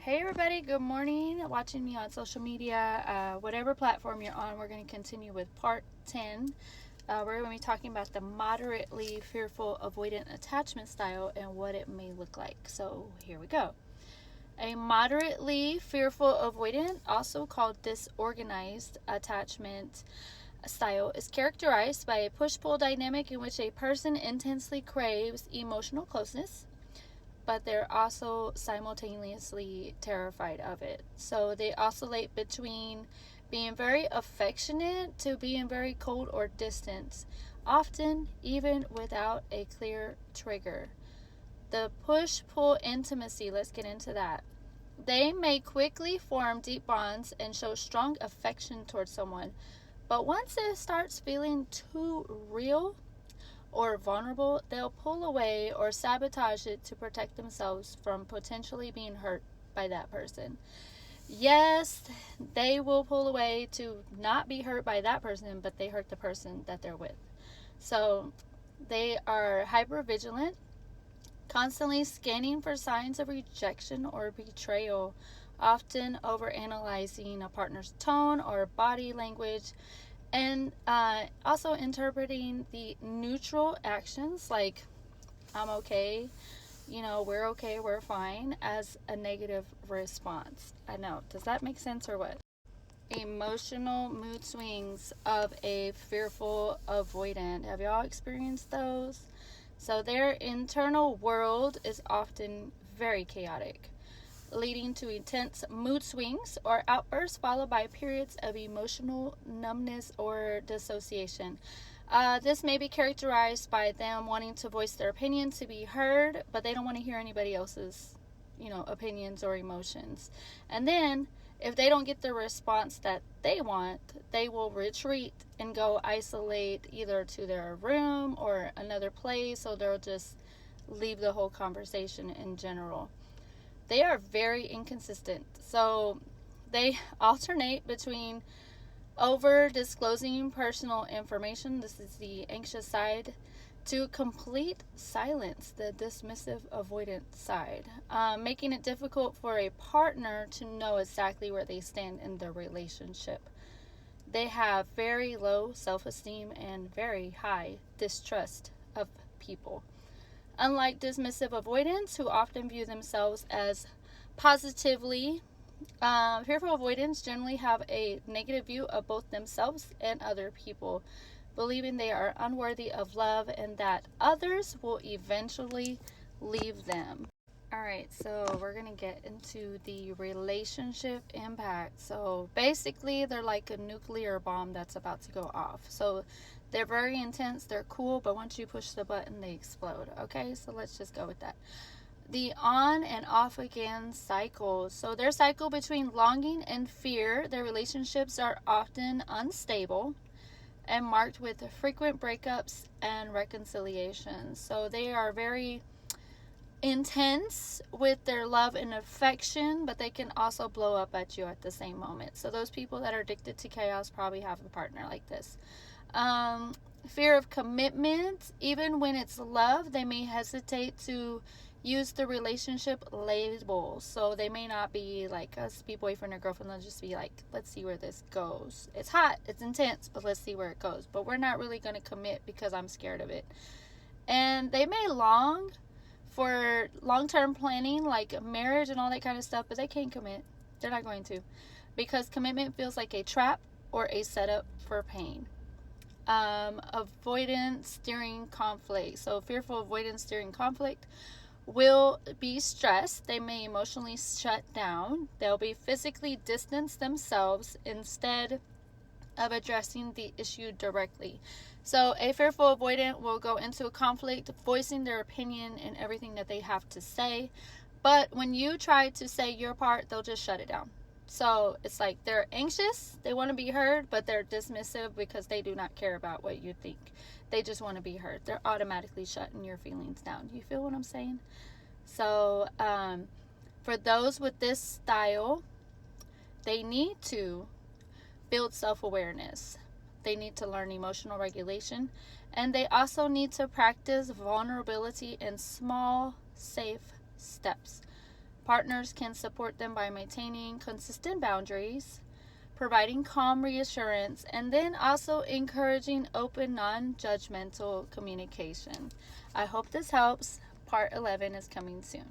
Hey everybody, good morning. Watching me on social media, whatever platform you're on, we're going to continue with part 10. We're going to be talking about the moderately fearful avoidant attachment style and what it may look like. So here we go. A moderately fearful avoidant, also called disorganized attachment style, is characterized by a push-pull dynamic in which a person intensely craves emotional closeness, but they're also simultaneously terrified of it. So they oscillate between being very affectionate to being very cold or distant, often even without a clear trigger. The push pull intimacy, let's get into that. They may quickly form deep bonds and show strong affection towards someone, but once it starts feeling too real or vulnerable, they'll pull away or sabotage it to protect themselves from potentially being hurt by that person. Yes, they will pull away to not be hurt by that person, but they hurt the person that they're with. So they are hyper vigilant, constantly scanning for signs of rejection or betrayal, often overanalyzing a partner's tone or body language, and also interpreting the neutral actions like I'm okay, we're fine, as a negative response. I know, does that make sense or what? Emotional mood swings of a fearful avoidant, have y'all experienced those? So their internal world is often very chaotic, leading to intense mood swings or outbursts followed by periods of emotional numbness or dissociation. This may be characterized by them wanting to voice their opinion to be heard, but they don't want to hear anybody else's, opinions or emotions. And then, if they don't get the response that they want, they will retreat and go isolate either to their room or another place, so they'll just leave the whole conversation in general. They are very inconsistent. So they alternate between over disclosing personal information, this is the anxious side, to complete silence, the dismissive avoidant side, making it difficult for a partner to know exactly where they stand in the relationship. They have very low self-esteem and very high distrust of people. Unlike dismissive avoidants, who often view themselves as positively, fearful avoidants generally have a negative view of both themselves and other people, believing they are unworthy of love and that others will eventually leave them. All right, so we're going to get into the relationship impact. So basically, they're like a nuclear bomb that's about to go off. So they're very intense, they're cool, but once you push the button, they explode. Okay, so let's just go with that. The on and off again cycle. So their cycle between longing and fear, their relationships are often unstable and marked with frequent breakups and reconciliations. So they are very intense with their love and affection, but they can also blow up at you at the same moment. So those people that are addicted to chaos probably have a partner like this. Fear of commitment, even when it's love, they may hesitate to use the relationship label. So they may not be like us, be boyfriend or girlfriend. They'll just be like, let's see where this goes. It's hot, it's intense, but let's see where it goes. But we're not really going to commit because I'm scared of it. And they may long for long-term planning like marriage and all that kind of stuff, but they can't commit. They're not going to, because commitment feels like a trap or a setup for pain. Avoidance during conflict. So fearful avoidance during conflict will be stressed. They may emotionally shut down. They'll be physically distance themselves instead of addressing the issue directly. So a fearful avoidant will go into a conflict voicing their opinion and everything that they have to say, but when you try to say your part, they'll just shut it down. So it's like they're anxious, they want to be heard, but they're dismissive because they do not care about what you think. They just want to be heard. They're automatically shutting your feelings down. You feel what I'm saying? So for those with this style, they need to build self-awareness. They need to learn emotional regulation, and they also need to practice vulnerability in small, safe steps. Partners can support them by maintaining consistent boundaries, providing calm reassurance, and then also encouraging open, non-judgmental communication. I hope this helps. Part 11 is coming soon.